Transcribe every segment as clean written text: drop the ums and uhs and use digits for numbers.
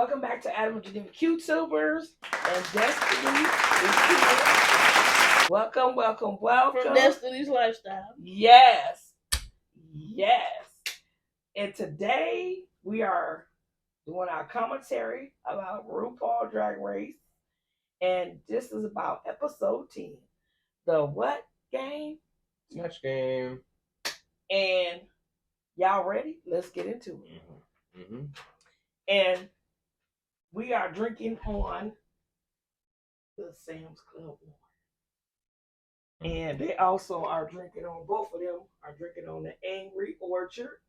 Welcome back to Adam and Geneva QTubers and Destiny is here. Welcome, welcome, welcome. From Destiny's Lifestyle. Yes. Yes. And today we are doing our commentary about RuPaul Drag Race. And this is about episode 10. The what game? Snatch Game. And y'all ready? Let's get into it. Mm-hmm. Mm-hmm. And we are drinking on the Sam's Club one. And they also are drinking on, both of them are drinking on the Angry Orchard.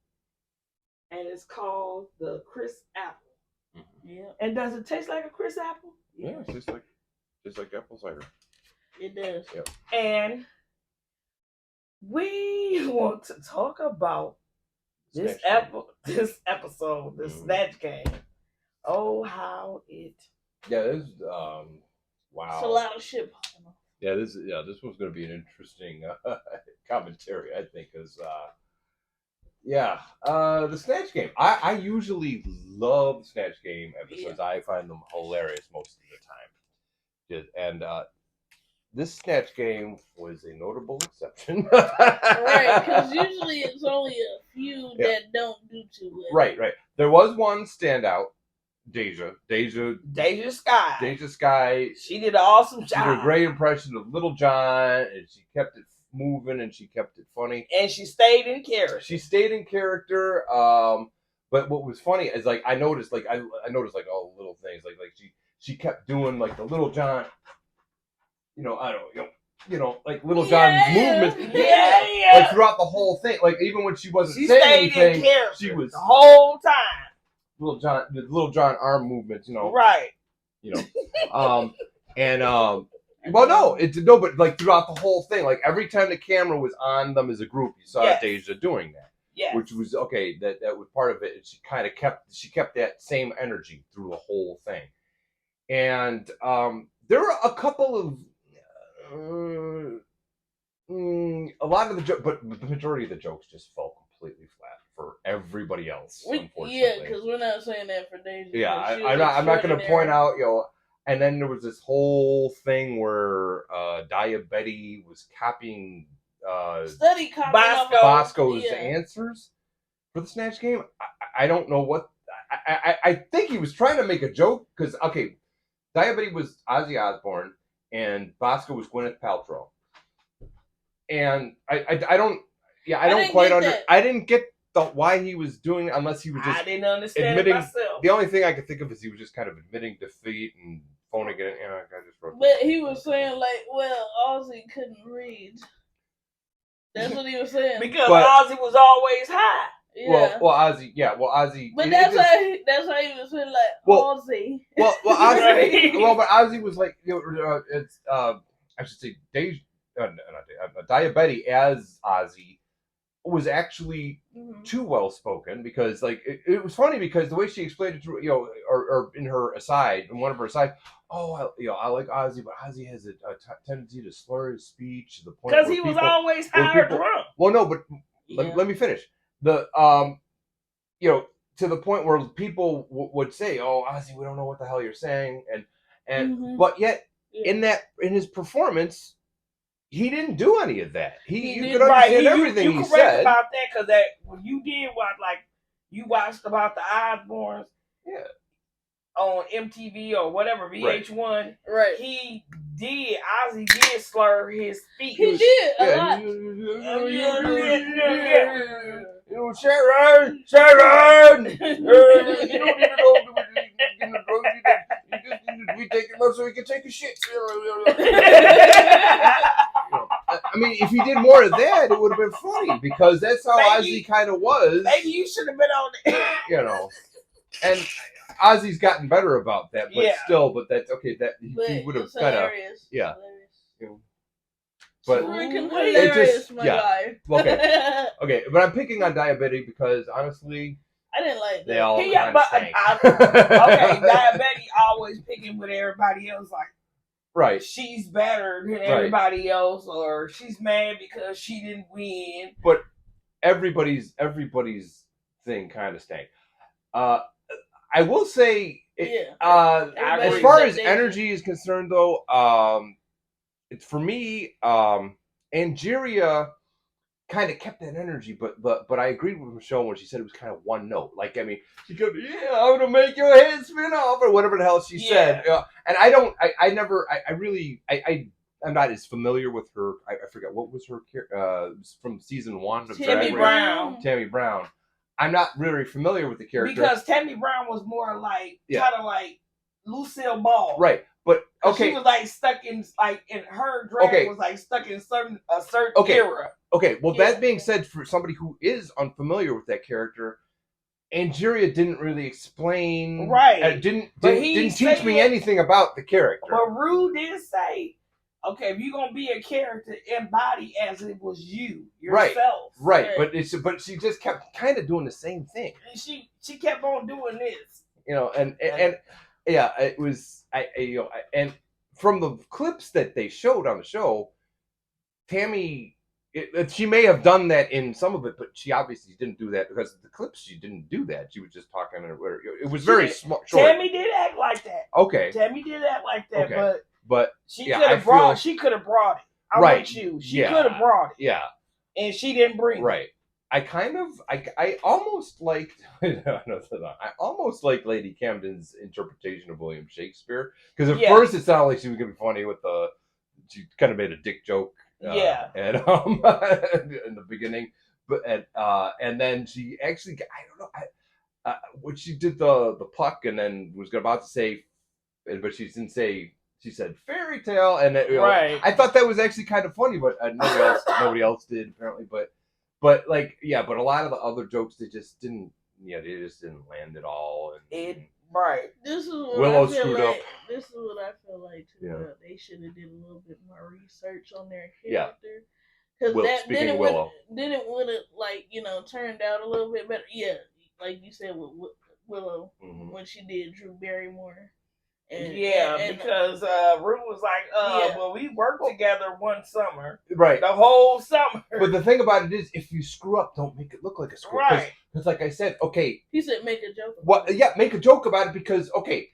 And it's called the Crisp Apple. Mm-hmm. Yeah. And does it taste like a crisp apple? Yeah, it's just like apple cider. It does. Yep. And we want to talk about this episode, the Snatch Game. Oh, how it. Yeah, this wow. It's a lot of shit popping up. Yeah, this one's going to be an interesting commentary, I think, because the Snatch Game. I usually love Snatch Game episodes. Yeah. I find them hilarious most of the time. And this Snatch Game was a notable exception. Right, because usually it's only a few that don't do too well. Right. There was one standout. DeJa Skye. DeJa Skye. She did an awesome job. She did a great impression of Lil Jon, and she kept it moving, and she kept it funny. And she stayed in character. But what was funny is I noticed all the little things like she kept doing like the Lil Jon, like Lil Jon's movements. Yeah. Like throughout the whole thing, like even when she wasn't saying anything, she was the whole time. The Lil Jon arm movements, Right. But like throughout the whole thing, like every time the camera was on them as a group, you saw DeJa doing that. Yeah. Which was okay. That was part of it. And she kept that same energy through the whole thing. And there were a couple of a lot of the jokes, but the majority of the jokes just fell completely flat for everybody else. Unfortunately, yeah, because we're not saying that for DeJa. Yeah, I'm not going to point out, And then there was this whole thing where Diabetti was copying Bosco's answers for the Snatch Game. I don't know what. I think he was trying to make a joke because Diabetti was Ozzy Osbourne and Bosco was Gwyneth Paltrow. And I didn't get why he was doing it unless he was just I didn't understand admitting. myself. The only thing I could think of is he was just kind of admitting defeat and phoning it in. I just wrote. But he was saying Ozzy couldn't read. That's what he was saying. Because Ozzy was always high. Yeah. Ozzy. But that's how he was saying Ozzy. Ozzy. But Ozzy was I should say Diabetti as Ozzy was actually too well spoken because it was funny because the way she explained it to or in her aside, in one of her asides, I like Ozzy, but Ozzy has a tendency to slur his speech to the point because he was always high or drunk. Well, no, but let me finish. To the point where people would say, "Oh, Ozzy, we don't know what the hell you're saying," and but yet in his performance. He didn't do any of that. You could understand everything he said. You're correct about that because when you did you watched about the Osbournes on MTV or whatever, VH1. Right. Ozzy did slur his speech. He did a lot. Sharon! You don't need to go in the grocery. You just need to be taking love so he can take a shit. I mean, if he did more of that, it would have been funny because that's how Ozzy kind of was. Maybe you should have been on it. And Ozzy's gotten better about that, but still, that's okay. That he would have kind of, But hilarious, guy. Okay, but I'm picking on Diabetti because honestly, I didn't like that. They all Diabetti always picking with everybody else, right? She's better than everybody else, or she's mad because she didn't win. But everybody's thing kind of stank. I will say As far as energy is concerned, though, it's for me, Angeria kind of kept that energy, but I agreed with Michelle when she said it was kind of one note. Like, I mean, she goes, "Yeah, I'm gonna make your head spin off," or whatever the hell she said. And I'm not as familiar with her. I forget what was her from season 1 of Tammy Brown. Tammy Brown. I'm not really familiar with the character because Tammy Brown was more like kind of like Lucille Ball, right? But okay, she was like stuck in her drag was like stuck in a certain era. Okay, well, that being said, for somebody who is unfamiliar with that character, Angeria didn't really explain, didn't teach me anything about the character. But Ru did say, okay, if you're gonna be a character, embody as it was you yourself, right? But she just kept kind of doing the same thing. And she kept on doing this, and yeah, it was and from the clips that they showed on the show, Tammy. She may have done that in some of it, but she obviously didn't do that because of the clips. She didn't do that. She was just talking. It was very smart. Tammy did act like that. Okay. Tammy did act like that, but she could have brought. She could have brought it. I'm with you. She could have brought it. Yeah. And she didn't bring it. I almost liked. I almost liked Lady Camden's interpretation of William Shakespeare because at first it sounded like she was gonna be funny with she kind of made a dick joke. And in the beginning, but and then she actually, I don't know, when she did the pluck and then was about to say, but she didn't say. She said fairy tale, and I thought that was actually kind of funny, but nobody else did apparently. But like but a lot of the other jokes they just didn't land at all. And This is what Willow I feel screwed like. up. This is what I feel like too. They should have did a little bit more research on their character. Because then it would have turned out a little bit better. Yeah, like you said with Willow when she did Drew Barrymore. And because Ru was like, well, we worked together one summer. Right. The whole summer. But the thing about it is, if you screw up, don't make it look like a screw up. Right. Because like I said, okay. He said make a joke about it. Yeah, make a joke about it because, okay,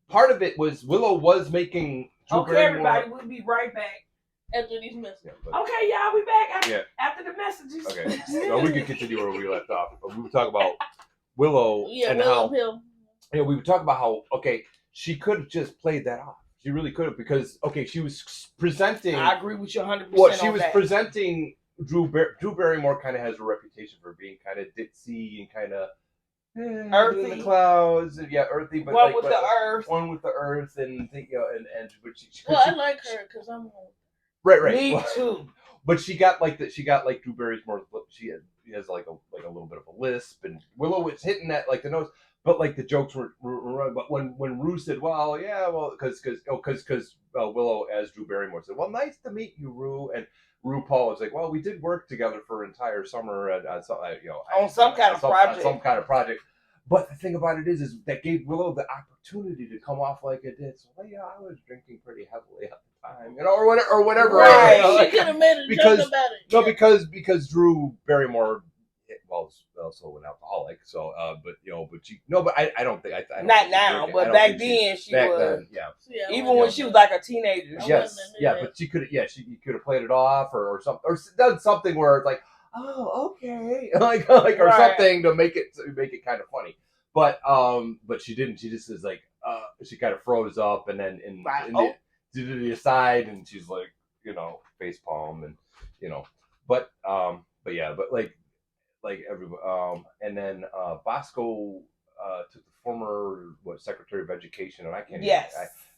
part of it was Willow was making Drew Barrymore. Everybody, we'll be right back. After these messages. Okay, y'all, we back after the messages. Okay. So we can continue where we left off. We would talk about Willow and Willow how... Hill. We would talk about how, okay, she could have just played that off. She really could have because, okay, she was presenting... I agree with you 100% Well, she was presenting... Drew Barrymore kind of has a reputation for being kind of ditzy and kind of... earthy. In the clouds. Yeah, earthy. But one with the earth. One with the earth and but she I like her because I'm one. Right. Me too. But she got like Drew Barrymore's. She has like a little bit of a lisp, and Willow was hitting that like the nose. But like the jokes were but when Ru said, because Willow as Drew Barrymore said, well, nice to meet you, Ru, and RuPaul was like, well, we did work together for an entire summer on some kind of project. But the thing about it is that gave Willow the opportunity to come off like it did. So I was drinking pretty heavily at the time, or whatever. Right. She could have made a joke about it. No, because Drew Barrymore, was also an alcoholic. So, I don't think I not now, but back then she was. Then, even when she was like a teenager. Yes, but she could have played it off or something, or done something where it's like, oh, okay, like or something to make it kind of funny. But she didn't. She just is like, she kind of froze up and then to the side, and she's like, face palm and but everybody, and then Bosco took the former Secretary of Education, and I can't. Yes.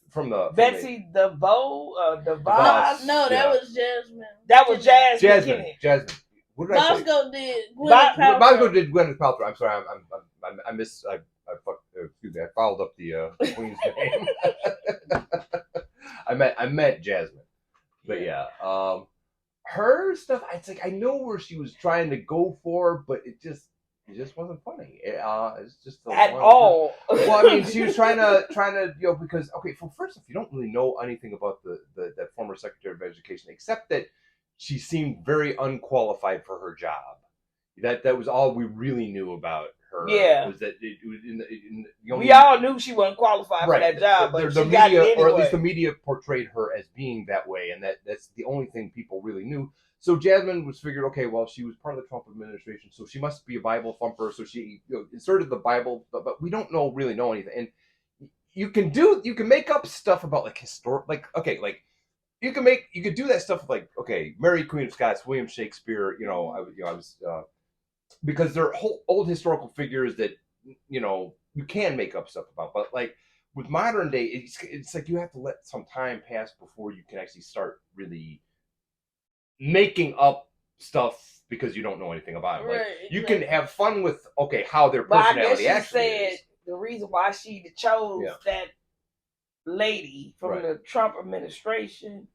From Betsy DeVos. No, that was Jasmine. That was Jasmine. Jasmine. What did Bosco did Gwyneth Paltrow. Bosco did Gwyneth Paltrow. I'm sorry, I fouled up the Queen's name. I meant Jasmine, but her stuff. It's like I know where she was trying to go for, but it just wasn't funny. It's just at all. Well, I mean, she was trying to because first off, you don't really know anything about that former Secretary of Education except that she seemed very unqualified for her job. That was all we really knew about her. Yeah. Was that it was we all knew she wasn't qualified for that job, but the she media, got it anyway. or at least the media portrayed her as being that way, and that's the only thing people really knew. So Jasmine was figured, okay, well, she was part of the Trump administration, so she must be a Bible thumper. So she inserted the Bible, but we don't really know anything. And you can make up stuff about like historic, like okay, like you could do that stuff like okay, Mary Queen of Scots, William Shakespeare. I was because they're old historical figures that you can make up stuff about, but like with modern day, it's like you have to let some time pass before you can actually start really making up stuff because you don't know anything about it. Like you can have fun with how their personality actually is. The reason why she chose that lady from the Trump administration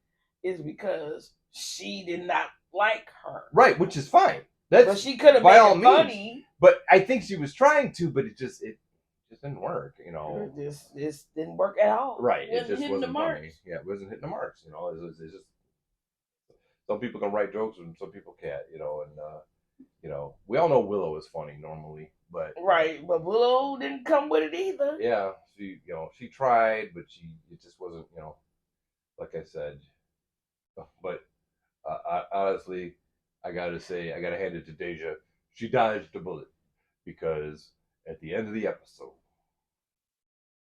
is because she did not like her. Right, which is fine. But she could have made it funny. But I think she was trying to, but it just didn't work. This didn't work at all. Right, it just wasn't funny. Yeah, it wasn't hitting the marks. It's just some people can write jokes and some people can't. And we all know Willow is funny normally, but but Willow didn't come with it either. Yeah, she tried, but it just wasn't like I said. But honestly, I gotta hand it to DeJa. She dodged a bullet because at the end of the episode,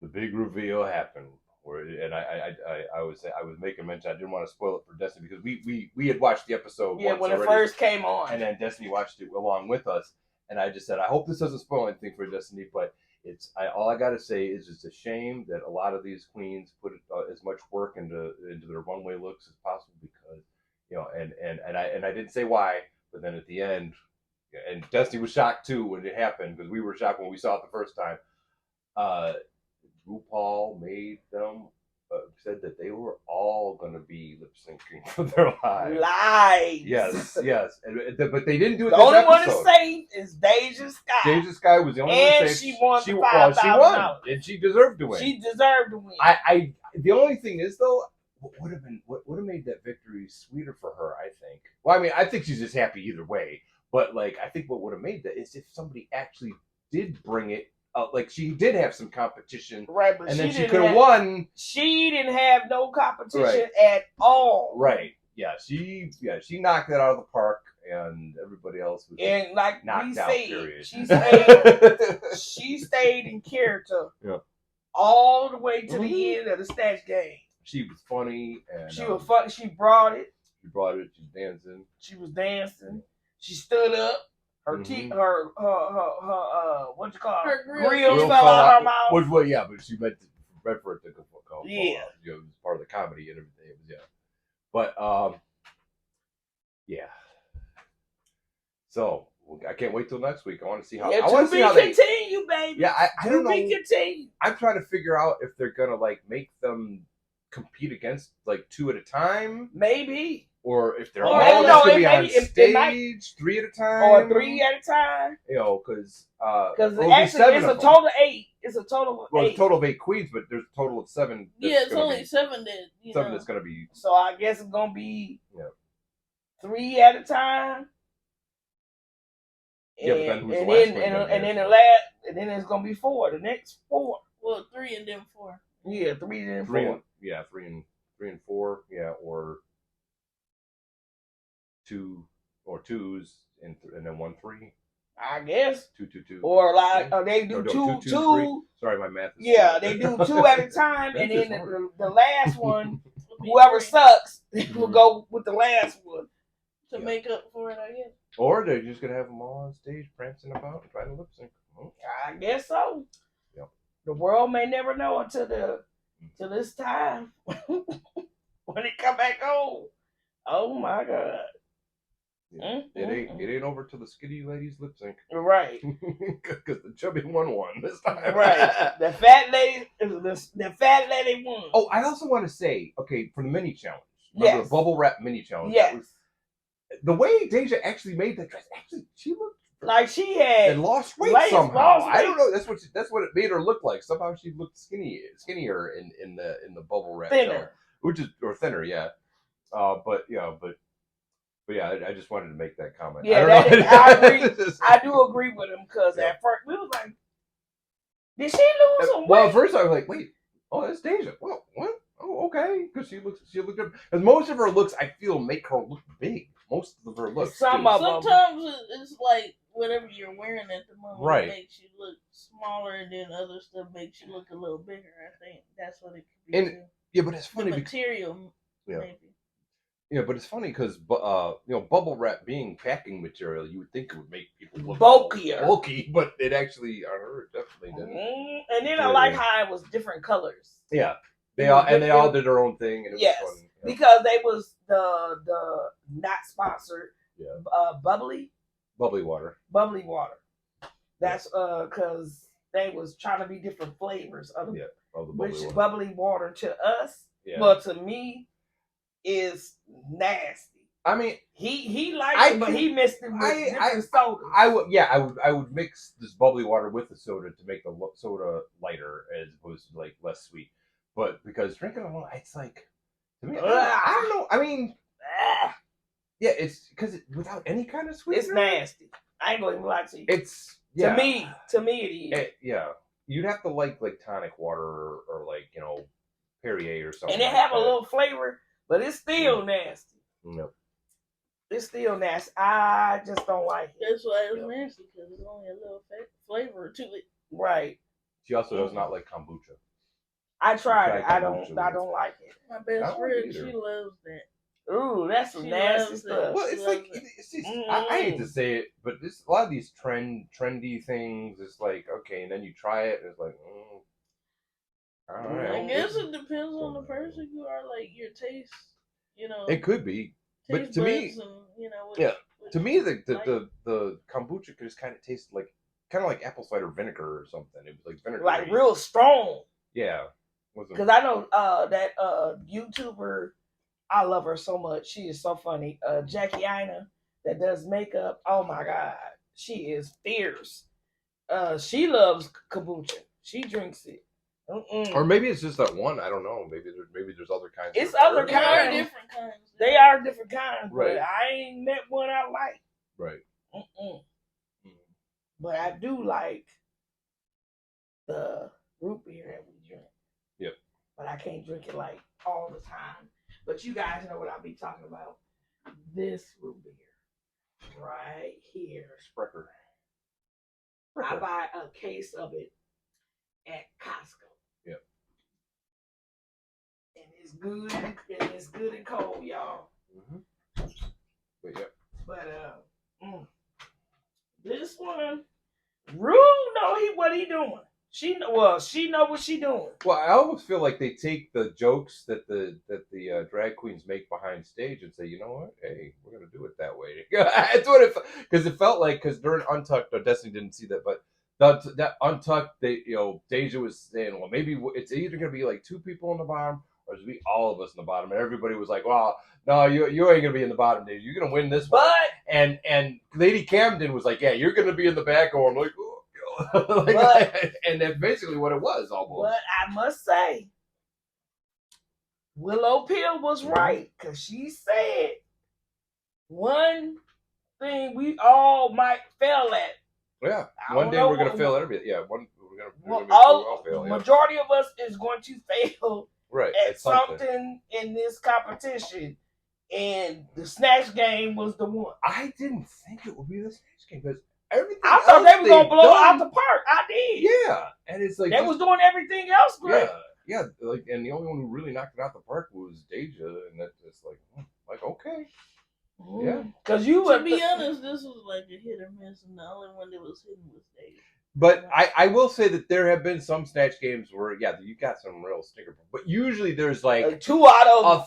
the big reveal happened. And I was making mention. I didn't want to spoil it for Destiny because we had watched the episode. Yeah, when it first came on, and then Destiny watched it along with us. And I just said, I hope this doesn't spoil anything for Destiny, but all I gotta say is it's a shame that a lot of these queens put as much work into their runway looks as possible because and I didn't say why, but then at the end, and Destiny was shocked too when it happened because we were shocked when we saw it the first time. RuPaul made them said that they were all going to be lip syncing for their lives. Yes, but they didn't do it. The only one to save is DeJa Skye. DeJa Skye was the only one to save. She won the $5,000. And she deserved to win. She deserved to win. The only thing is though, what would have made that victory sweeter for her? I think. Well, I mean, I think she's just happy either way. But like, I think what would have made that is if somebody actually did bring it. Like she did have some competition, right? But and then she could have won. She didn't have no competition at all, right? Yeah, she knocked it out of the park, and everybody else was knocked out. Period. She stayed in character, all the way to the end of the Snatch Game. She was funny, and she was funny. She brought it. She brought it. She was dancing. She was dancing. She stood up. Her teeth, her what you call her grills fell out of her mouth. But she meant for it to go. Yeah, it was part of the comedy and everything. It was but So I can't wait till next week. I want to see how. I want to see how they continue, baby. Yeah, I don't know. Continue. I'm trying to figure out if they're gonna make them compete against 2 at a time, maybe. Or if they're all going to be on stage 3 at a time. Or 3 at a time. Because actually it's a total of 8. It's a total of 8. Well, it's a total of 8 queens, but there's a total of 7. Yeah, it's only 7 that, 7 that's going to be. So I guess it's going to be 3 at a time. Yeah, but then who's the last one? And then it's going to be 4. The next 4. Well, 3 and then 4. Yeah, 3 and then 4. 3 and 4. Yeah, or 2 or 2s and then 1 3. I guess 2 2 2. Or they do 2 2. Sorry, my math. They do 2 at a time, and then the last one, whoever sucks, will go with the last one to make up for it, I guess. Or they're just gonna have them all on stage prancing about and trying to lip sync. I guess so. Yep. The world may never know until this time when it come back on. Oh my God. It ain't over till the skinny ladies lip sync. Right. Because the chubby one won this time. Right. The fat lady won. Oh, I also want to say, for the mini challenge. Remember the bubble wrap mini challenge? Yes. The way DeJa actually made that dress, she looked like she had lost weight somehow. I don't know. That's what it made her look like. Somehow she looked skinnier in the bubble wrap. Thinner. Or thinner, yeah. But But yeah, I just wanted to make that comment. Yeah, I agree. I do agree with him because at first we was like, did she lose some weight? Well, at first I was like, wait, oh, that's DeJa. Well, what? Oh, okay, because she looked good. Because most of her looks, I feel, make her look big. Most of her looks. Sometimes it's like whatever you're wearing at the moment makes you look smaller, and then other stuff makes you look a little bigger. I think that's what it could be. And yeah, but it's funny. The material, maybe. Yeah, but it's funny because bubble wrap being packing material, you would think it would make people look bulky, but it actually, definitely didn't. And then I like how it was different colors. Yeah, they all did their own thing, and it was fun. Because they was the not sponsored. Bubbly water. That's because they was trying to be different flavors of the bubbly water to us, but to me is nasty. I mean, he liked it, but he mixed it with different sodas. I would mix this bubbly water with the soda to make the soda lighter as opposed to like less sweet. But because drinking it alone, it's like to me, I don't know. I mean, yeah, it's because without any kind of sweetener, it's nasty. I ain't gonna even lie to you. It's to me it is. You'd have to like tonic water or like Perrier or something. And it have a little flavor. But it's still nasty. Yep. It's still nasty. I just don't like it. That's why it's nasty, because there's only a little flavor to it. Right. She also does not like kombucha. I tried it. I don't like it. My best friend, she loves that. Ooh, that's some nasty stuff. Well, it's like it's just, I hate to say it, but this a lot of these trendy things. It's like okay, and then you try it, and it's like. All right. I guess it depends on the person you are, like your taste, It could be, but to me, to me, the kombucha just kind of tasted like apple cider vinegar or something. It was like vinegar, like real strong. Yeah, because I know that YouTuber, I love her so much. She is so funny. Jackie Ina that does makeup. Oh my God, she is fierce. She loves kombucha. She drinks it. Or maybe it's just that one. I don't know. Maybe there's other kinds. It's other kinds. Different kinds. They are different kinds. Right. But I ain't met one I like. Right. But I do like the root beer that we drink. Yep. But I can't drink it like all the time. But you guys know what I'll be talking about. This root beer right here. Sprecher. I buy a case of it at Costco. Yep. And it's good. And it's good and cold, y'all. Mm-hmm. But yep. But this one, Rue know what he doing. She know what she doing. Well, I almost feel like they take the jokes that the drag queens make behind stage and say, you know what, hey, we're gonna do it that way. That's what it felt like. Because during Untucked, Destiny didn't see that, but that Untucked, DeJa was saying, well, maybe it's either gonna be like 2 people on the bottom or it's gonna be all of us in the bottom. And everybody was like, well, no, you ain't gonna be in the bottom, DeJa. You're gonna win this one. And Lady Camden was like, yeah, you're gonna be in the back. Or I'm like, oh. And that's basically what it was almost. But I must say, Willow Pill was right, because she said one thing we all might fail at. Yeah, one day we're gonna fail at everything. Yeah, we're gonna all fail. Majority of us is going to fail at something in this competition, and the Snatch Game was the one. I didn't think it would be the Snatch Game because everything. I thought they were gonna blow out the park. I did. Yeah, and it's like they was doing everything else great. Yeah. Like, and the only one who really knocked it out the park was DeJa, and that's just like okay. Yeah, because to be honest, this was like a hit or miss, and the only one that was hitting was DeJa. But I will say that there have been some Snatch Games where you got some real stinker, but usually there's like 2 out of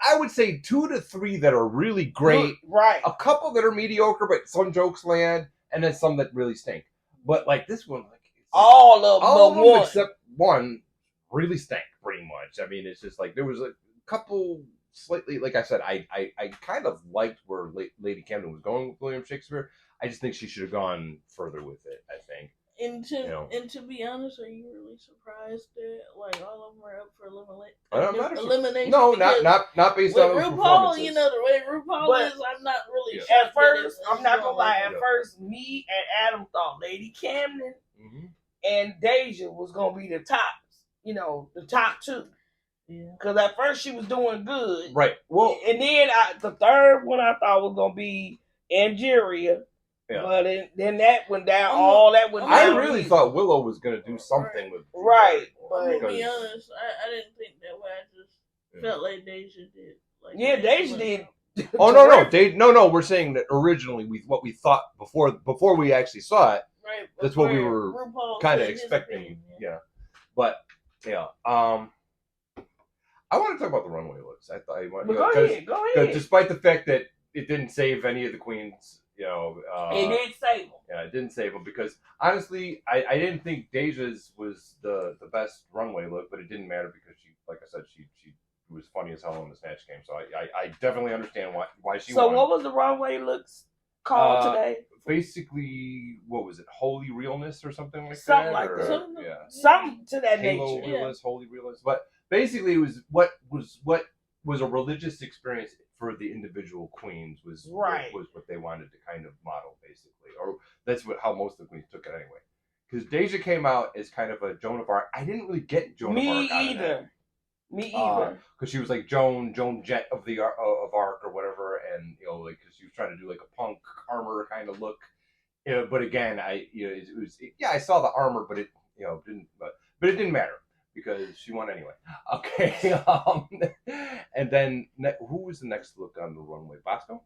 I would say 2 to 3 that are really great. Right. A couple that are mediocre, but some jokes land, and then some that really stink. But like this one, all of them except one really stank pretty much. I mean, it's just like there was a couple slightly, like I said, I kind of liked where Lady Camden was going with William Shakespeare. I just think she should have gone further with it, I think. And to be honest, are you really surprised that like all of them are up for elimination? No, not based on RuPaul. You know the way RuPaul is. I'm not really sure. At first, I'm not gonna lie. At first, me and Adam thought Lady Camden and DeJa was gonna be the tops. You know, the top two. Yeah. Because at first she was doing good. Right. Well, and then the third one I thought was gonna be Angeria. Yeah. But then that went down. All that went down. I really thought Willow was going to do something with. Right. But to be honest, I didn't think that way. I just felt like DeJa did. Like, DeJa did. Oh no! We're saying that originally what we thought before we actually saw it. Right. That's what we were kind of expecting. Yeah. But yeah. I want to talk about the runway looks. I thought go ahead. Because despite the fact that it didn't save any of the queens. It didn't save them. Yeah, it didn't save them because honestly, I didn't think DeJa's was the best runway look, but it didn't matter because she, like I said, she was funny as hell in the Snatch Game. So I definitely understand why she. So won. What was the runway looks called today? Basically, what was it? Holy Realness or something like something that? Like that. Yeah. Something to that Halo nature. Realness, Holy Realness. But basically, it was what was a religious experience for the individual queens was what they wanted to kind of model, basically, or that's how most of the queens took it anyway. Because DeJa came out as kind of a Joan of Arc. I didn't really get Joan of Arc. Me either. Because she was like Joan Jett of Arc or whatever, and like because she was trying to do like a punk armor kind of look. But again, I saw the armor, but it didn't. But it didn't matter. Because she won anyway. Okay. And then who was the next look on the runway? Bosco?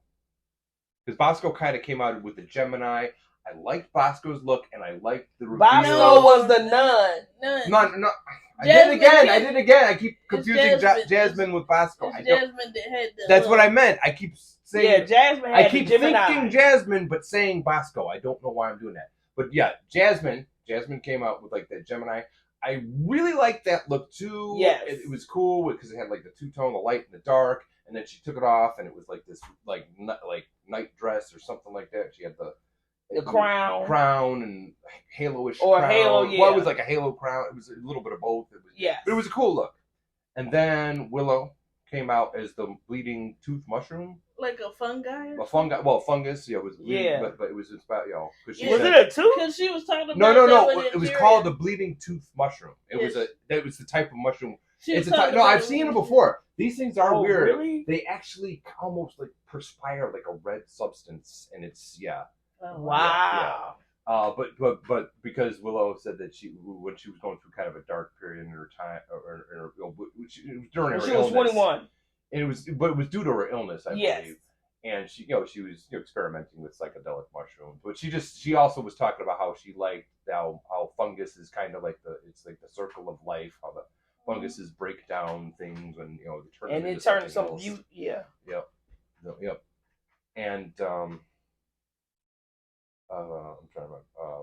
Because Bosco kind of came out with the Gemini. I liked Bosco's look, and I liked the reveal. Bosco was the nun. No. I did again. I keep confusing Jasmine with Bosco. Jasmine that had the That's what I meant. I keep saying. Jasmine had I keep thinking Jasmine, but saying Bosco. I don't know why I'm doing that. But yeah, Jasmine came out with like that Gemini. I really liked that look too. Yes. It was cool because it had like the two-tone, the light and the dark, and then she took it off and it was like this like night dress or something like that. She had the crown and halo-ish crown. Halo, yeah. Well, it was like a halo crown. It was a little bit of both. But it was a cool look. And then Willow came out as the bleeding tooth mushroom. Like a fungi? Fungus. Yeah, it was bleeding, but it was about was it a tooth? Because she was talking about no. It was called the bleeding tooth mushroom. It was the type of mushroom. I've seen it before. These things are weird. Really? They actually almost like perspire like a red substance, and it's Oh, wow. Yeah. But because Willow said that when she was going through kind of a dark period in her time, or during her illness. She was 21. And it was due to her illness, I believe. And she was experimenting with psychedelic mushrooms. But she also was talking about how she liked how fungus is kind of like the circle of life, how the funguses break down things and it turns something beautiful. Yeah. Yep. And I'm trying to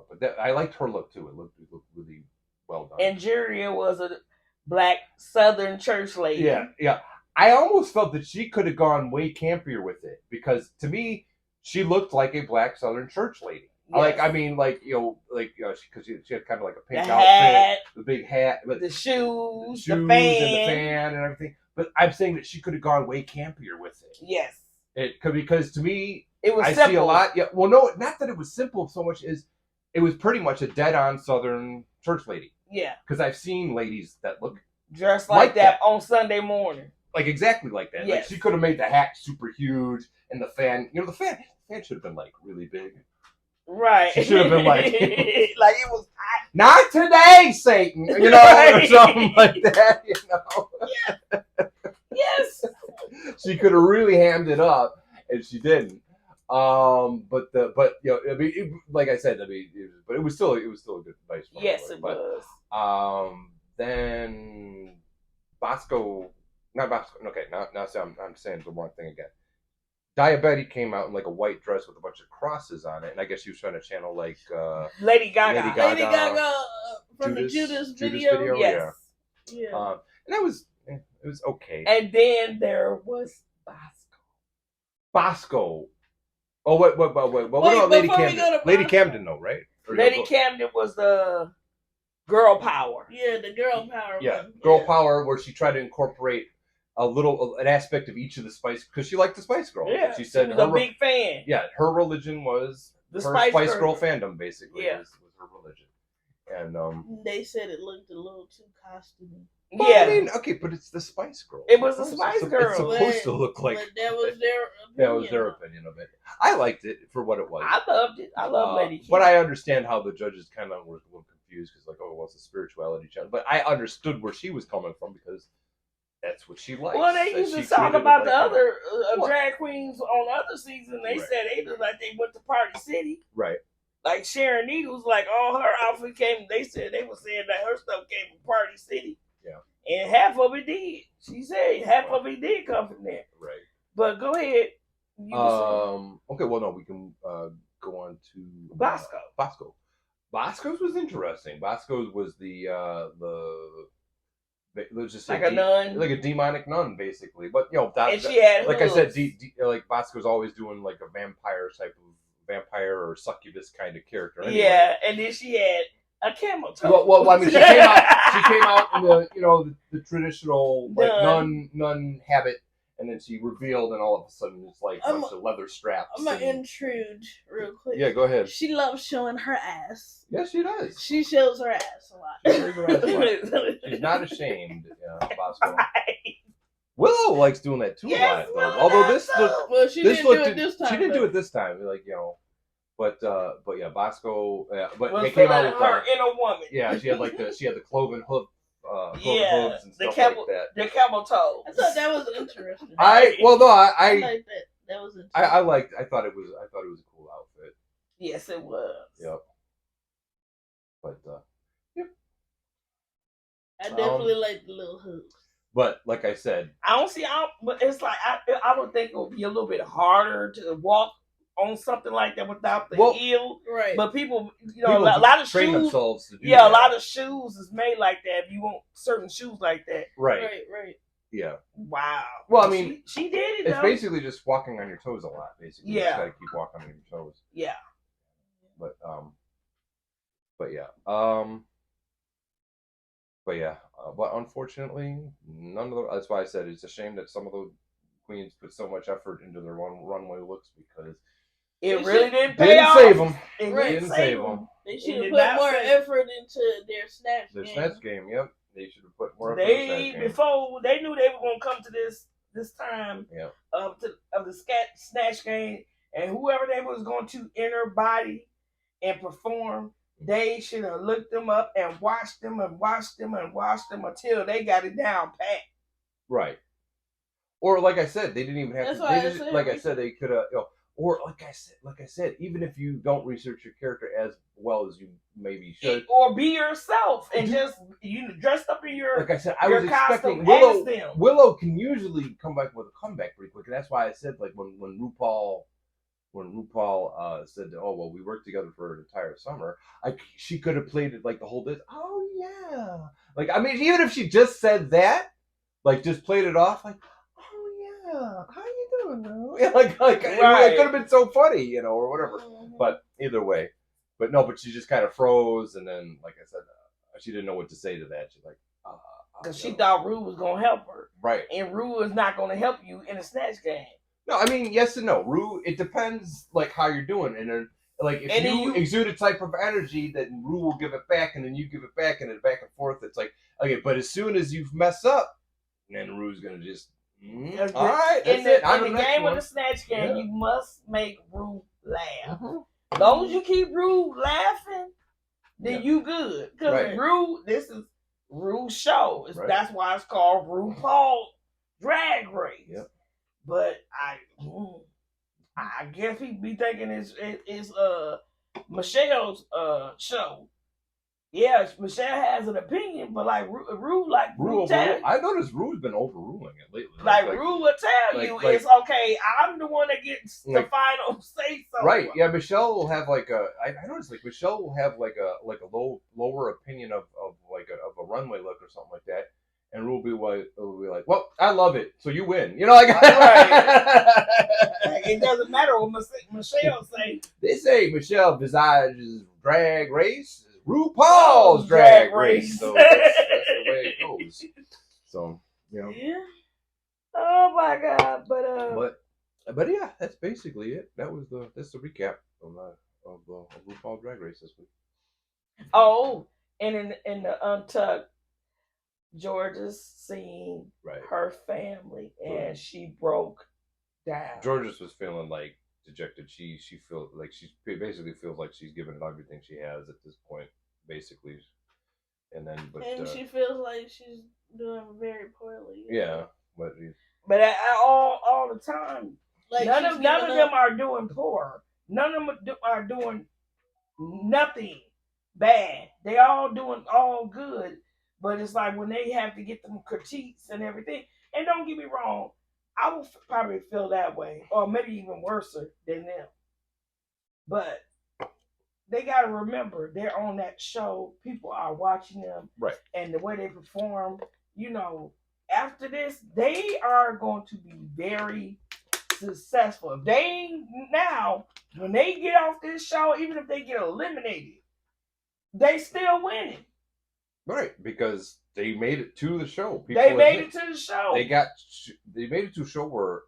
but I liked her look too. It looked really well done. Angeria was a black Southern church lady. Yeah. I almost felt that she could have gone way campier with it because to me, she looked like a black Southern church lady. Yes. Because she had kind of like a pink outfit, the big hat, but the shoes, the fan, and everything. But I'm saying that she could have gone way campier with it. Yes, because to me, it was. I simple. see a lot. Yeah, well, no, not that it was simple so much as it was pretty much a dead-on Southern church lady. Yeah, because I've seen ladies that look dressed like that on Sunday morning. Like exactly like that. Yes. Like she could have made the hat super huge and the fan. The fan should have been like really big. Right. She should have been like like it was hot. Not today, Satan. Or something like that. Yes. She could have really hammed it up, and she didn't. Like I said, but it was still a good nice. Yes, it was. Then Bosco. Not Bosco. Okay, now I'm saying the wrong thing again. Diabetic came out in like a white dress with a bunch of crosses on it, and I guess she was trying to channel like Lady Gaga. Lady Gaga from the Judas video. Yes. Yeah. And that was it was okay. And then there was Bosco. Oh, wait. What about Lady Camden? Lady Camden, though, right? Lady Camden was the girl power. Yeah, the girl power. Yeah, girl power, where she tried to incorporate an aspect of each of the Spice, because she liked the Spice Girls. Yeah, she said she was a big fan. Yeah, her religion was the Spice Girl fandom, basically. Yeah. was her religion. And they said it looked a little too costumey. Well, yeah, I mean, okay, but it's the Spice Girls. It was the Spice Girls. It's supposed to look like. But that was their opinion. That was their opinion of it. I liked it for what it was. I loved it. I love Lady Camden. But I understand how the judges kind of were a little confused because, like, oh, well, it's a spirituality channel. But I understood where she was coming from because that's what she liked. Well, they used to talk about the other drag queens on other seasons. They said they looked like they went to Party City. Right. Like Sharon Needles, like all her outfit came. They said they were saying that her stuff came from Party City. Yeah. And half of it did. She said half of it did come from there. Right. But go ahead. Okay. Well, no, we can go on to Bosco. Bosco's was interesting. Bosco's was let's just say like a nun, like a demonic nun, basically. But and she had like hoods. I said, like Bosco's always doing like a vampire or succubus kind of character. Anyway. Yeah, and then she had a camel toe. Well, I mean, she came out in the traditional like nun habit, and then she revealed, and all of a sudden it's like a bunch of leather straps. I'm gonna intrude real quick. Yeah, go ahead. She loves showing her ass. Yes, she does. She shows her ass a lot. She's not ashamed, Bosco. Willow likes doing that too a lot, though. Although she didn't do it this time. She didn't do it this time, But yeah, Bosco. But they came out with her inner woman. Yeah, she had the cloven hoof. Hooves and stuff like that. The camel toe. I thought that was interesting. I like that. That was interesting. I thought it was a cool outfit. Yes, it was. Yep. But yep. I definitely like the little hooks. But like I said, but it's like I would think it would be a little bit harder to walk on something like that without the heel, right? But people, a lot of train shoes, themselves to do that. A lot of shoes is made like that. If you want certain shoes like that, right? Yeah. Wow. Well, I mean, she did it. It's basically just walking on your toes a lot. Basically, yeah. You just gotta keep walking on your toes. Yeah. But yeah. But unfortunately, none of the. That's why I said it's a shame that some of the queens put so much effort into their runway looks because. It really didn't pay off. Save them. It didn't save them. They should have put more effort into their snatch game. Their snatch game, yep. They should have put more effort into snatch game. Before they knew they were going to come to this time of the snatch game, and whoever they was going to enter body and perform, they should have looked them up and watched them until they got it down pat. Right. Or like I said, they didn't even have to. Like I said, they could have. Or like I said, even if you don't research your character as well as you maybe should, or be yourself and just dressed up in your. Like I said, I was expecting Willow can usually come back with a comeback pretty quick, and that's why I said like when RuPaul said, "Oh well, we worked together for an entire summer," she could have played it like the whole day. Oh yeah, like I mean, even if she just said that, like just played it off, like. Yeah, how you doing, though? Yeah, like right. It could have been so funny, or whatever. Mm-hmm. But either way, but she just kind of froze, and then, like I said, she didn't know what to say to that. She's like, because she thought Rue was gonna help her, right? And Rue is not gonna help you in a snatch game. No, I mean yes and no. Rue, it depends like how you're doing, and then like if you exude a type of energy, that Rue will give it back, and then you give it back, and then back and forth. It's like okay, but as soon as you mess up, then Rue's gonna just. All right, in the game of the snatch game, you must make Rue laugh. As long as you keep Rue laughing, then you good. Because Rue, this is Rue's show. That's why it's called RuPaul's Drag Race. Yep. But I guess he'd be thinking it's Michelle's show. Yeah, Michelle has an opinion, but like Rue I noticed Rue's been overruling it lately. Like Rue will tell you it's okay. I'm the one that gets the final say so. Right? Yeah, Michelle will have like I noticed like Michelle will have like a lower opinion of a runway look or something like that, and Ru will be like, well, I love it, so you win. You know, like right. It doesn't matter what Michelle say. They say Michelle Visage's drag race is RuPaul's drag race. So that's the way it goes. So, you know. Yeah. Oh my God. But yeah, that's basically it. That's the recap of RuPaul Drag Race this week. Oh, and in the Untucked, Georgia's seen her family, and she broke down. Georgia's was feeling like dejected. She feels like she basically feels like she's given it everything she has at this point, basically. And then, she feels like she's doing very poorly. Yeah, but all the time, like none of them are doing poor. None of them are doing nothing bad. They all doing all good. But it's like when they have to get them critiques and everything. And don't get me wrong, I will probably feel that way, or maybe even worse than them. But they got to remember, they're on that show. People are watching them. Right. And the way they perform, you know, after this, they are going to be very successful. If they now, when they get off this show, even if they get eliminated, they still winning. Right, because they made it to the show. They made it to the show. They made it to a show where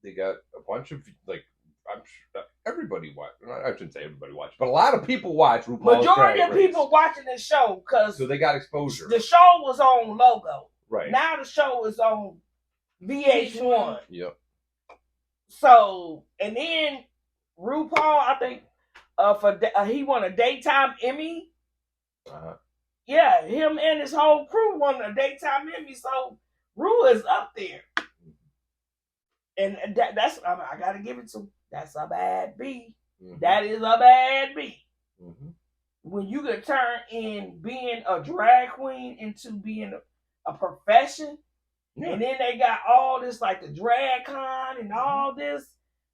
they got a bunch of, like, I'm sure everybody watched. I shouldn't say everybody watched, but a lot of people watch RuPaul's Majority of people watching this show because so they got exposure. The show was on Logo. Right. Now the show is on VH1. Yep. So, and then RuPaul, I think, he won a daytime Emmy. Uh-huh. Yeah, him and his whole crew won a daytime Emmy. So Ru is up there, and that's I gotta give it to. That's a bad B. Mm-hmm. That is a bad B. Mm-hmm. When you could turn in being a drag queen into being a profession, and then they got all this like the drag con and all this.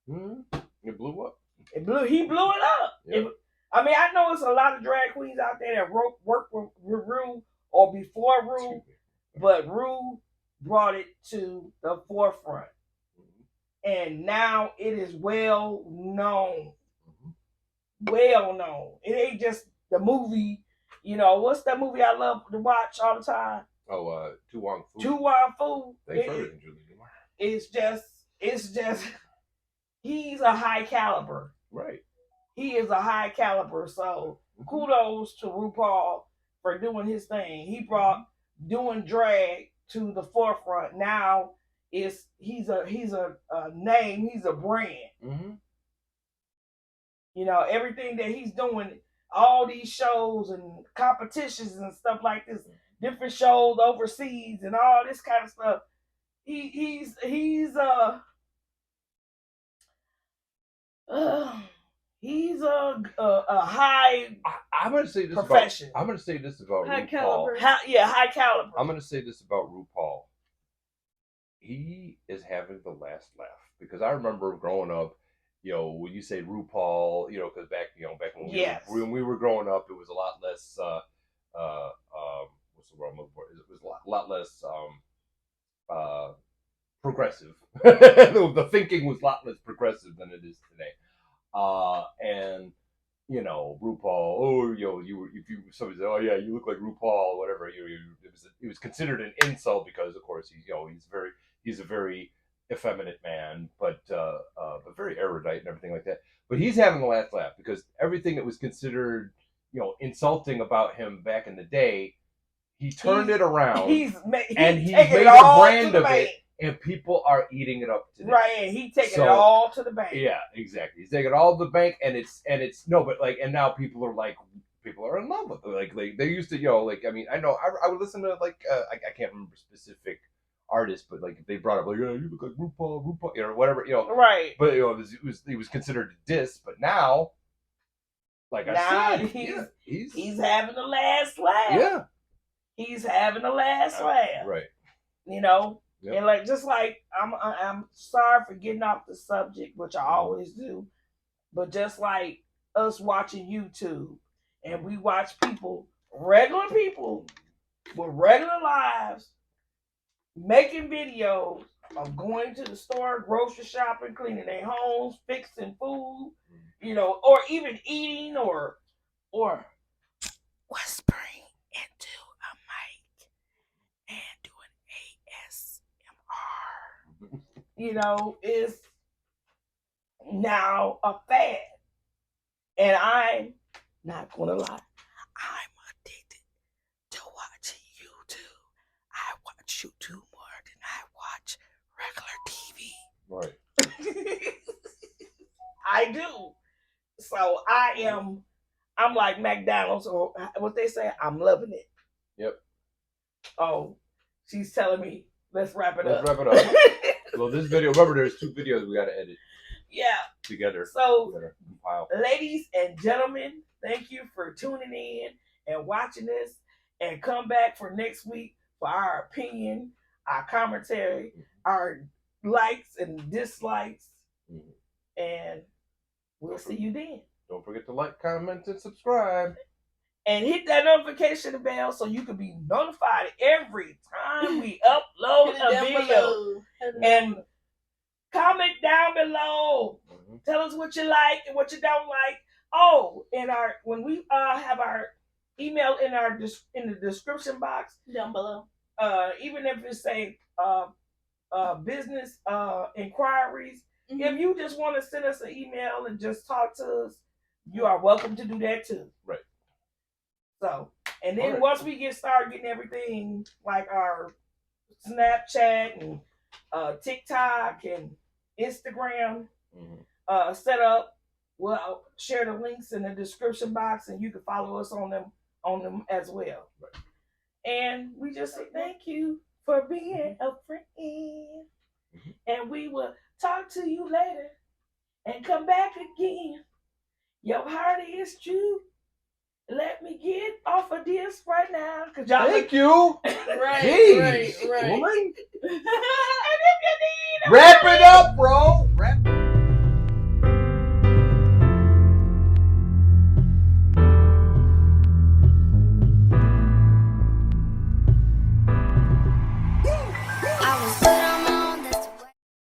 Mm-hmm. It blew up. He blew it up. Yep. I mean, I know it's a lot of drag queens out there that work with Ru or before Ru, but Ru brought it to the forefront. And now it is well known. Well known. It ain't just the movie, you know, what's that movie I love to watch all the time? Oh, Tu Wong Fu. Tu Wong Fu. Thanks for everything, Julie. It's just, he's a high caliber. Right. He is a high caliber, so kudos to RuPaul for doing his thing. He brought doing drag to the forefront. Now he's a name, he's a brand. Mm-hmm. You know, everything that he's doing, all these shows and competitions and stuff like this, different shows overseas and all this kind of stuff. He's a high. I'm going to say this profession. I'm going to say this about high RuPaul. Caliber. High caliber. I'm going to say this about RuPaul. He is having the last laugh because I remember growing up. You know, when you say RuPaul, you know, because back when we were growing up, it was a lot less. What's the wrong word? It was a lot less progressive. The thinking was a lot less progressive than it is today. And you know, RuPaul. Oh, somebody said, oh yeah, you look like RuPaul, or whatever. It was considered an insult because, of course, he's a very effeminate man, but very erudite and everything like that. But he's having the last laugh because everything that was considered, you know, insulting about him back in the day, he turned it around. He's made a brand of it. And people are eating it up today. Right, and he's taking it all to the bank. Yeah, exactly. He's taking it all to the bank, and now people are in love with it. Like they used to, you know, like, I mean, I know I would listen to like I can't remember specific artists, but like they brought up like, you look like RuPaul, you know, whatever, you know. Right. But you know, it was considered a diss, but now, like I said, he's having the last laugh. Yeah. He's having the last laugh. Right. You know. Yep. And like, just like I'm sorry for getting off the subject, which I always do, but just like us watching YouTube, and we watch regular people with regular lives, making videos of going to the store, grocery shopping, cleaning their homes, fixing food, or even eating or whispering into a mic and doing ASMR. Is now a fad. And I'm not gonna lie, I'm addicted to watching YouTube. I watch YouTube more than I watch regular TV. Right. I do. So I'm like McDonald's, or what they say, I'm loving it. Yep. Oh, she's telling me, let's wrap it up. Well, this video, remember there's 2 videos we got to edit. Yeah. Together. So, ladies and gentlemen, thank you for tuning in and watching this, and come back for next week for our opinion, our commentary, our likes and dislikes, and we'll see you then. Don't forget to like, comment, and subscribe. And hit that notification bell so you can be notified every time we upload a video. And comment down below. Tell us what you like and what you don't like. Oh, and when we have our email in the description box down below. Even if it say business inquiries, if you just want to send us an email and just talk to us, you are welcome to do that too. Right. So, and then once we start getting everything like our Snapchat and TikTok and Instagram set up, we'll share the links in the description box, and you can follow us on them as well. Right. And we just say thank you for being a friend, and we will talk to you later and come back again. Your heart is true. Let me get off of this right now. Thank you. Right. Woman. And if you need wrap it up, bro. Wrap